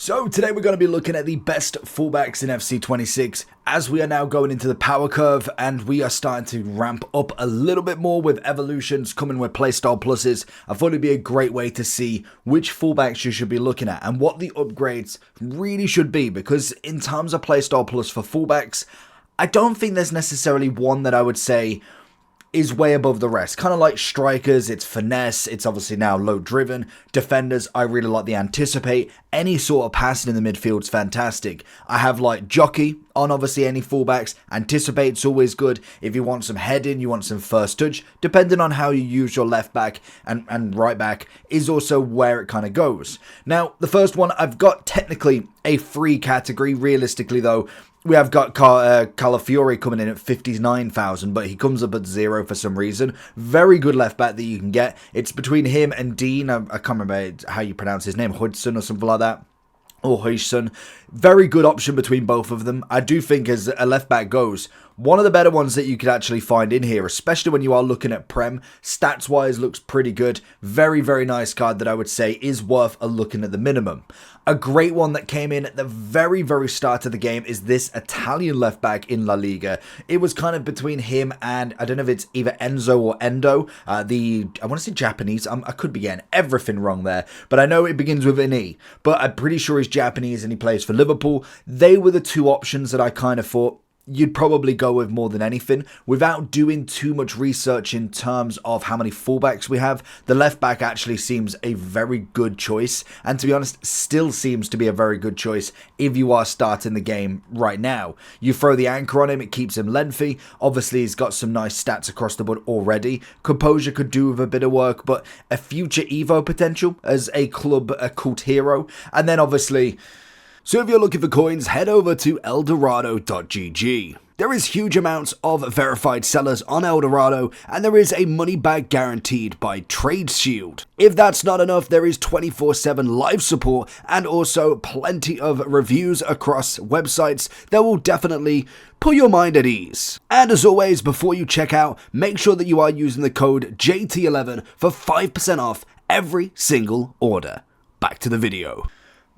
So today we're going to be looking at the best fullbacks in FC26 as we are now going into the power curve and we are starting to ramp up a little bit more with evolutions coming with playstyle pluses. I thought it'd be a great way to see which fullbacks you should be looking at and what the upgrades really should be, because in terms of playstyle plus for fullbacks, I don't think there's necessarily one that I would say is way above the rest. Kind of like strikers, it's finesse, it's obviously now low driven. Defenders, I really like the anticipate. Any sort of passing in the midfield's fantastic. I have like jockey on obviously any fullbacks. Anticipate's always good. If you want some heading, you want some first touch, depending on how you use your left back and right back is also where it kind of goes. Now, the first one, I've got technically a free category. Realistically though, we have got Calafiori coming in at 59,000, but he comes up at 0 for some reason. Very good left back that you can get. It's between him and Dean. I can't remember how you pronounce his name, Hudson or something like that. Or Hudson. Very good option between both of them. I do think as a left back goes, one of the better ones that you could actually find in here, especially when you are looking at Prem. Stats wise looks pretty good. Very, very nice card that I would say is worth a looking at the minimum. A great one that came in at the very, very start of the game is this Italian left back in La Liga. It was kind of between him and, I don't know if it's either Enzo or Endo. I want to say Japanese. I could be getting everything wrong there, but I know it begins with an E. But I'm pretty sure he's Japanese and he plays for Liverpool. They were the two options that I kind of thought you'd probably go with more than anything. Without doing too much research in terms of how many fullbacks we have, the left back actually seems a very good choice, and to be honest, still seems to be a very good choice if you are starting the game right now. You throw the anchor on him, it keeps him lengthy. Obviously, he's got some nice stats across the board already. Composure could do with a bit of work, but a future Evo potential as a club, a cult hero. And then obviously, so if you're looking for coins, head over to eldorado.gg. There is huge amounts of verified sellers on Eldorado, and there is a money back guaranteed by Trade Shield. If that's not enough, there is 24/7 live support and also plenty of reviews across websites that will definitely put your mind at ease. And as always, before you check out, make sure that you are using the code JT11 for 5% off every single order. Back to the video.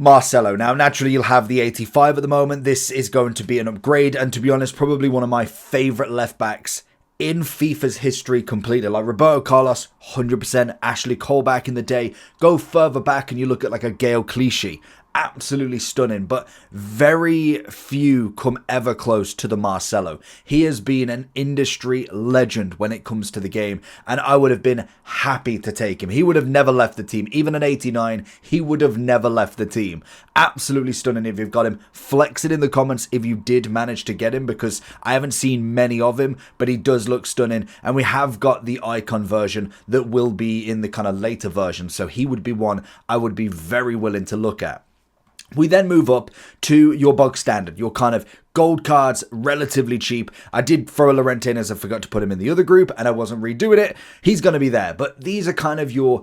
Marcelo. Now, naturally, you'll have the 85 at the moment. This is going to be an upgrade, and to be honest, probably one of my favourite left backs in FIFA's history completely. Like Roberto Carlos, 100%. Ashley Cole back in the day. Go further back and you look at like a Gael Clichy. Absolutely stunning, but very few come ever close to the Marcelo. He has been an industry legend when it comes to the game, and I would have been happy to take him. He would have never left the team. Even at 89, he would have never left the team. Absolutely stunning if you've got him. Flex it in the comments if you did manage to get him, because I haven't seen many of him, but he does look stunning, and we have got the icon version that will be in the kind of later version, so he would be one I would be very willing to look at. We then move up to your bog standard, your kind of gold cards, relatively cheap. I did throw a Llorente in as I forgot to put him in the other group and I wasn't redoing it. He's going to be there, but these are kind of your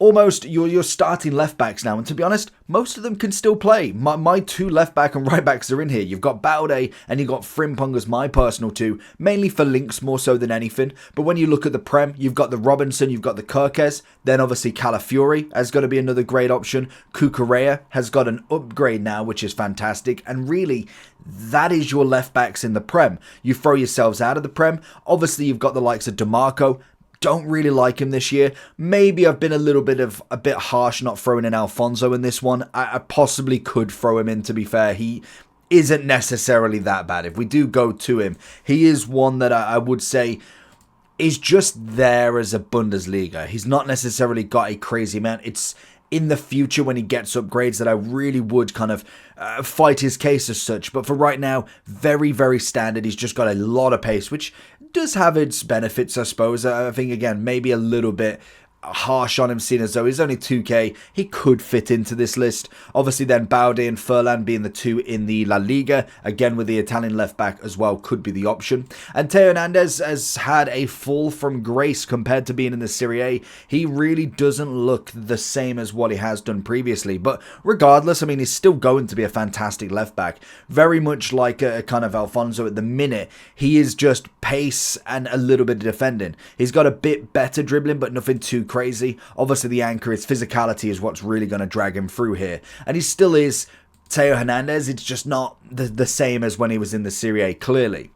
almost your starting left backs now, and to be honest, most of them can still play. My two left back and right backs are in here. You've got Balde and you've got Frimpong as my personal two, mainly for links more so than anything. But when you look at the Prem, you've got the Robinson, you've got the Kirkes, then obviously Calafiori has got to be another great option. Cucurella has got an upgrade now, which is fantastic, and really, that is your left backs in the Prem. You throw yourselves out of the Prem, obviously you've got the likes of DeMarco. Don't really like him this year. Maybe I've been a bit harsh not throwing in Alfonso in this one. I possibly could throw him in, to be fair. He isn't necessarily that bad. If we do go to him, he is one that I would say is just there as a Bundesliga. He's not necessarily got a crazy amount. It's in the future when he gets upgrades that I really would kind of fight his case as such. But for right now, very, very standard. He's just got a lot of pace, which does have its benefits, I suppose. I think, again, maybe a little bit harsh on him, seeing as though he's only 2k. He could fit into this list. Obviously then Balde and Furlan being the two in the La Liga, again with the Italian left back as well, could be the option. And Theo Hernandez has had a fall from grace compared to being in the Serie A. He really doesn't look the same as what he has done previously, but regardless, I mean, he's still going to be a fantastic left back. Very much like a kind of Alfonso at the minute. He is just pace and a little bit of defending. He's got a bit better dribbling, but nothing too crazy. Obviously, the anchor, his physicality is what's really going to drag him through here. And he still is Teo Hernandez. It's just not the same as when he was in the Serie A, clearly.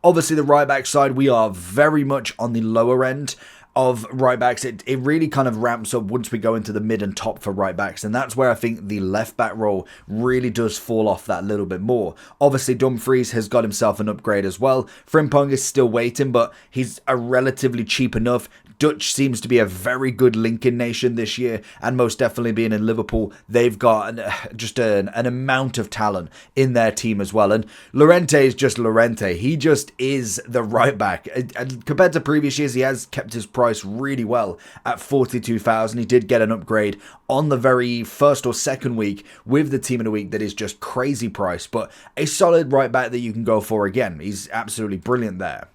Obviously, the right back side, we are very much on the lower end of right backs. It really kind of ramps up once we go into the mid and top for right backs, and that's where I think the left back role really does fall off that little bit more. Obviously, Dumfries has got himself an upgrade as well. Frimpong is still waiting, but he's a relatively cheap enough. Dutch seems to be a very good Lincoln nation this year, and most definitely being in Liverpool, they've got just an amount of talent in their team as well. And Llorente is just Llorente. He just is the right back. And compared to previous years, he has kept his price really well at 42,000. He did get an upgrade on the very first or second week with the team of the week that is just crazy price, but a solid right back that you can go for again. He's absolutely brilliant there.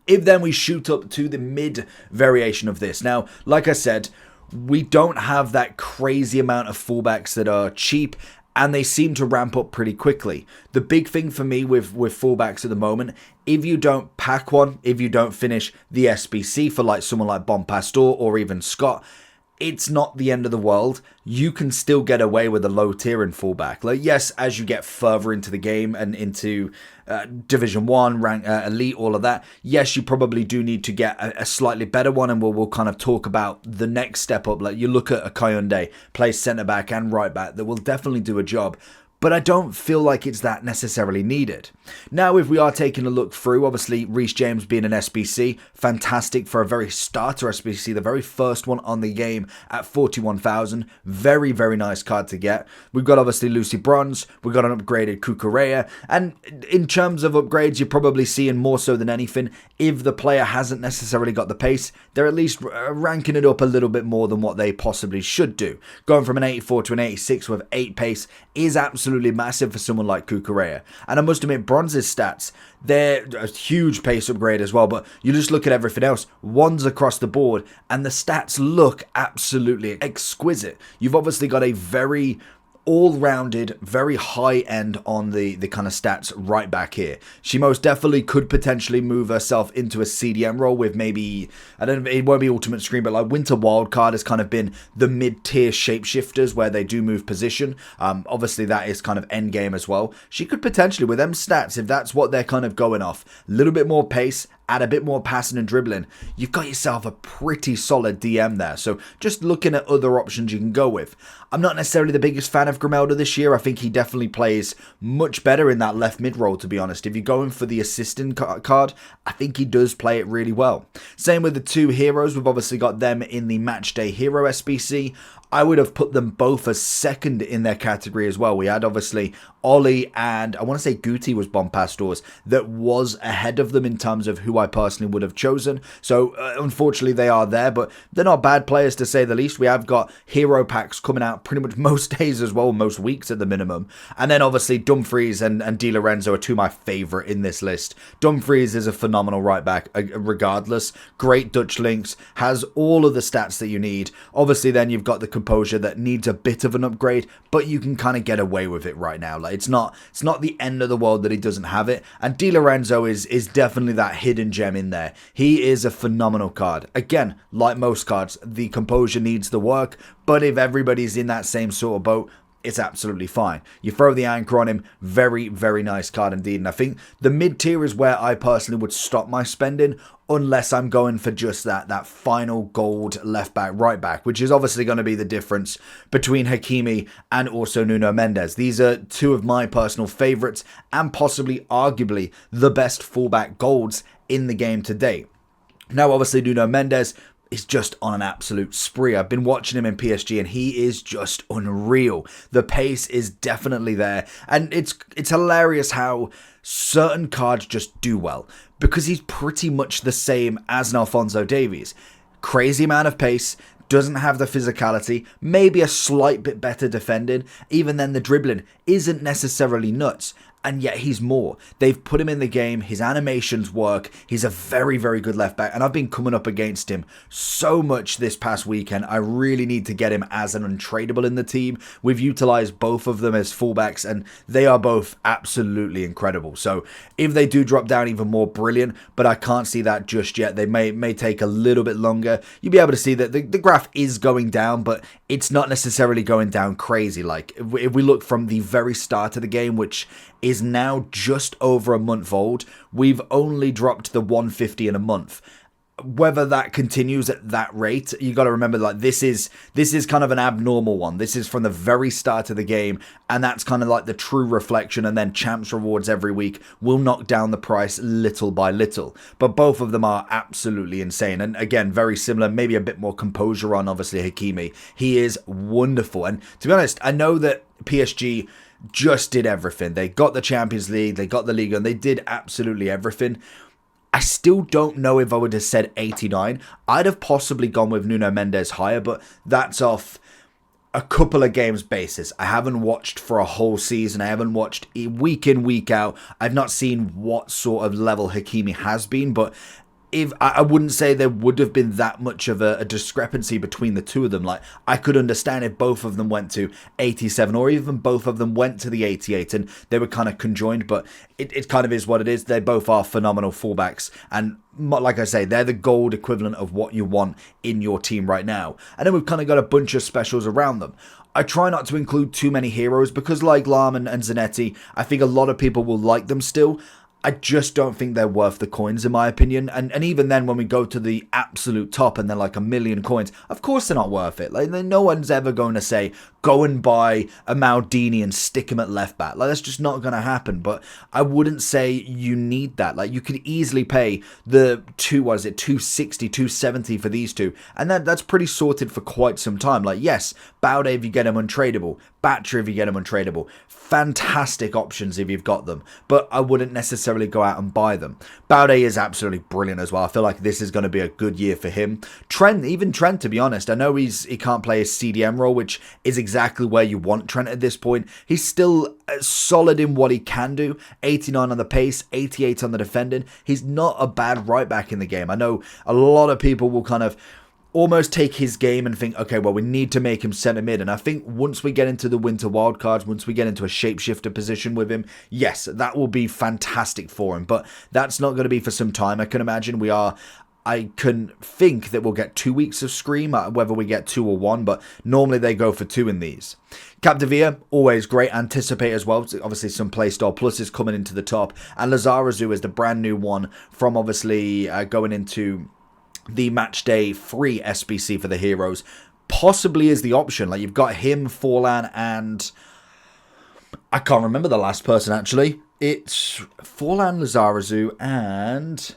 If then we shoot up to the mid variation of this. Now, like I said, we don't have that crazy amount of fullbacks that are cheap, and they seem to ramp up pretty quickly. The big thing for me with fullbacks at the moment, if you don't pack one, if you don't finish the SBC for like someone like Bon Pastor or even Scott, it's not the end of the world. You can still get away with a low tier in fullback. Like, yes, as you get further into the game and into Division 1, rank, Elite, all of that, yes, you probably do need to get a slightly better one, and we'll kind of talk about the next step up. Like, you look at a Kayonde, plays centre-back and right-back, that will definitely do a job. But I don't feel like it's that necessarily needed. Now, if we are taking a look through, obviously, Reece James being an SBC, fantastic for a very starter SBC, the very first one on the game at 41,000. Very, very nice card to get. We've got, obviously, Lucy Bronze. We've got an upgraded Cucurella. And in terms of upgrades, you're probably seeing more so than anything, if the player hasn't necessarily got the pace, they're at least ranking it up a little bit more than what they possibly should do. Going from an 84 to an 86 with 8 pace is absolutely massive for someone like Cucurella. And I must admit, Bronze's stats, they're a huge pace upgrade as well, but you just look at everything else, ones across the board, and the stats look absolutely exquisite. You've obviously got a very all-rounded, very high-end on the kind of stats right back here. She most definitely could potentially move herself into a CDM role with maybe, I don't know, it won't be Ultimate Screen, but like Winter Wildcard has kind of been the mid-tier shapeshifters where they do move position. Obviously, that is kind of endgame as well. She could potentially, with them stats, if that's what they're kind of going off, a little bit more pace, add a bit more passing and dribbling, you've got yourself a pretty solid DM there. So just looking at other options you can go with. I'm not necessarily the biggest fan of Grimaldo this year. I think he definitely plays much better in that left mid role, to be honest. If you're going for the assistant card, I think he does play it really well. Same with the two heroes. We've obviously got them in the Matchday Hero SBC. I would have put them both as second in their category as well. We had obviously Ollie and I want to say Guti was Bon Pastor's that was ahead of them in terms of who I personally would have chosen. So unfortunately they are there, but they're not bad players to say the least. We have got hero packs coming out pretty much most days as well, most weeks at the minimum. And then obviously Dumfries and Di Lorenzo are two of my favourite in this list. Dumfries is a phenomenal right back regardless. Great Dutch links, has all of the stats that you need. Obviously then you've got the composure that needs a bit of an upgrade, but you can kind of get away with it right now. Like it's not the end of the world that he doesn't have it. And Di Lorenzo is definitely that hidden gem in there. He is a phenomenal card. Again, like most cards, the composure needs the work, but if everybody's in that same sort of boat, it's absolutely fine. You throw the anchor on him, very, very nice card indeed. And I think the mid-tier is where I personally would stop my spending, unless I'm going for just that final gold left back, right back, which is obviously going to be the difference between Hakimi and also Nuno Mendes. These are two of my personal favourites and possibly arguably the best fullback golds in the game to date. Now, obviously, Nuno Mendes is just on an absolute spree. I've been watching him in PSG and he is just unreal. The pace is definitely there. And it's hilarious how certain cards just do well, because he's pretty much the same as an Alphonso Davies. Crazy amount of pace, doesn't have the physicality, maybe a slight bit better defending. Even then the dribbling isn't necessarily nuts. and yet he's more. They've put him in the game. His animations work. He's a very, very good left back, and I've been coming up against him so much this past weekend. I really need to get him as an untradeable in the team. We've utilized both of them as fullbacks, and they are both absolutely incredible. So if they do drop down even more, brilliant, but I can't see that just yet. They may take a little bit longer. You'll be able to see that the graph is going down, but it's not necessarily going down crazy. Like if we look from the very start of the game, which is now just over a month old, we've only dropped the 150 in a month. Whether that continues at that rate, you got to remember, like, this is kind of an abnormal one. This is from the very start of the game, and that's kind of like the true reflection. And then champs rewards every week will knock down the price little by little. But both of them are absolutely insane. And again, very similar, maybe a bit more composure on obviously Hakimi. He is wonderful. And to be honest, I know that PSG just did everything. They got the Champions League, they got the Liga, and they did absolutely everything. I still don't know if I would have said 89. I'd have possibly gone with Nuno Mendes higher, but that's off a couple of games basis. I haven't watched for a whole season. I haven't watched week in, week out. I've not seen what sort of level Hakimi has been, but if I wouldn't say there would have been that much of a discrepancy between the two of them. Like, I could understand if both of them went to 87, or even both of them went to the 88 and they were kind of conjoined, but it kind of is what it is. They both are phenomenal fullbacks, and like I say, they're the gold equivalent of what you want in your team right now. And then we've kind of got a bunch of specials around them. I try not to include too many heroes because, like Lahm and Zanetti, I think a lot of people will like them still. I just don't think they're worth the coins, in my opinion. And even then, when we go to the absolute top and they're like 1 million coins, of course they're not worth it. Like, no one's ever going to say, go and buy a Maldini and stick him at left back. Like, that's just not going to happen. But I wouldn't say you need that. Like, you could easily pay the 260, 270 for these two. And that's pretty sorted for quite some time. Like, yes, Baude if you get him untradeable. Battery if you get him untradeable. Fantastic options if you've got them. But I wouldn't necessarily go out and buy them. Baude is absolutely brilliant as well. I feel like this is going to be a good year for him. Trent, to be honest, I know he can't play his CDM role, which is exactly where you want Trent at this point. He's still solid in what he can do. 89 on the pace, 88 on the defending. He's not a bad right back in the game. I know a lot of people will kind of almost take his game and think, okay, well, we need to make him centre mid. And I think once we get into the winter wildcards, once we get into a shapeshifter position with him, yes, that will be fantastic for him. But that's not going to be for some time. I can imagine I can think that we'll get 2 weeks of Scream, whether we get 2 or 1, but normally they go for 2 in these. Capdevia, always great. Anticipate as well. Obviously, some playstyle pluses coming into the top. And Lizarazu is the brand new one from obviously going into the match day free SBC for the heroes. Possibly is the option. Like, you've got him, Forlan, and I can't remember the last person actually. It's Forlan, Lizarazu, and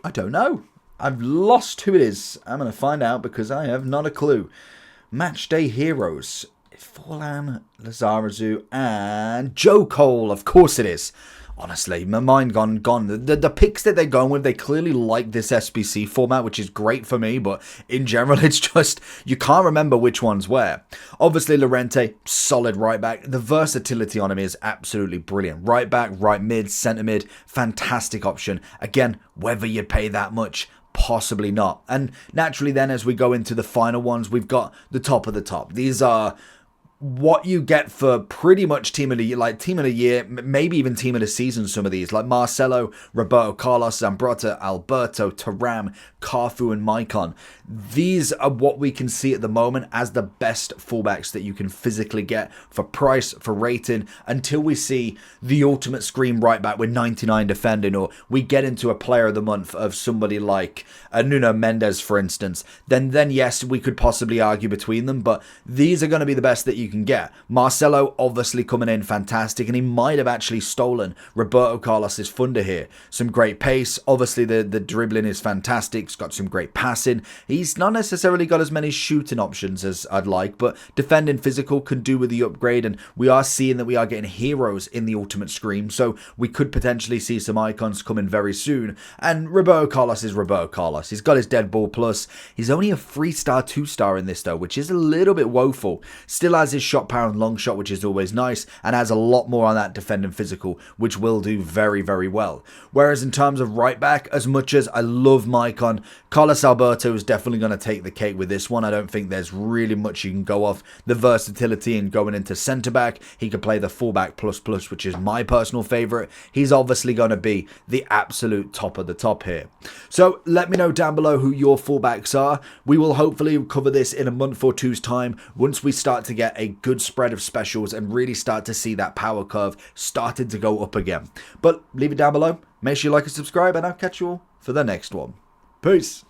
I don't know. I've lost who it is. I'm going to find out because I have not a clue. Match day heroes. Forlan, Lizarazu, and Joe Cole. Of course it is. Honestly, my mind gone. The picks that they're going with, they clearly like this SBC format, which is great for me, but in general, it's just, you can't remember which one's where. Obviously, Llorente, solid right back. The versatility on him is absolutely brilliant. Right back, right mid, centre mid, fantastic option. Again, whether you'd pay that much, possibly not. And naturally then, as we go into the final ones, we've got the top of the top. These are what you get for pretty much team of the year, like team of the year, maybe even team of the season. Some of these, like Marcelo, Roberto Carlos, Zambrotta, Alberto, Thuram, Carfu, and Maicon. These are what we can see at the moment as the best fullbacks that you can physically get for price, for rating, until we see the ultimate scream right back with 99 defending, or we get into a player of the month of somebody like Nuno Mendes, for instance. Then yes, we could possibly argue between them, but these are going to be the best that you can get. Marcelo obviously coming in fantastic, and he might have actually stolen Roberto Carlos's thunder here. Some great pace. Obviously the dribbling is fantastic. He's got some great passing. He's not necessarily got as many shooting options as I'd like, but defending physical can do with the upgrade, and we are seeing that we are getting heroes in the ultimate scream, so we could potentially see some icons coming very soon. And Roberto Carlos is Roberto Carlos. He's got his dead ball plus. He's only a 3-star, 2-star in this though, which is a little bit woeful. Still has his shot power and long shot, which is always nice, and has a lot more on that defending physical, which will do very, very well. Whereas in terms of right back, as much as I love Maicon, Carlos Alberto is definitely going to take the cake with this one. I don't think there's really much you can go off the versatility and going into centre back. He could play the fullback plus, which is my personal favourite. He's obviously going to be the absolute top of the top here. So let me know down below who your fullbacks are. We will hopefully cover this in a month or two's time once we start to get a good spread of specials and really start to see that power curve starting to go up again. But leave it down below. Make sure you like and subscribe, and I'll catch you all for the next one. Peace.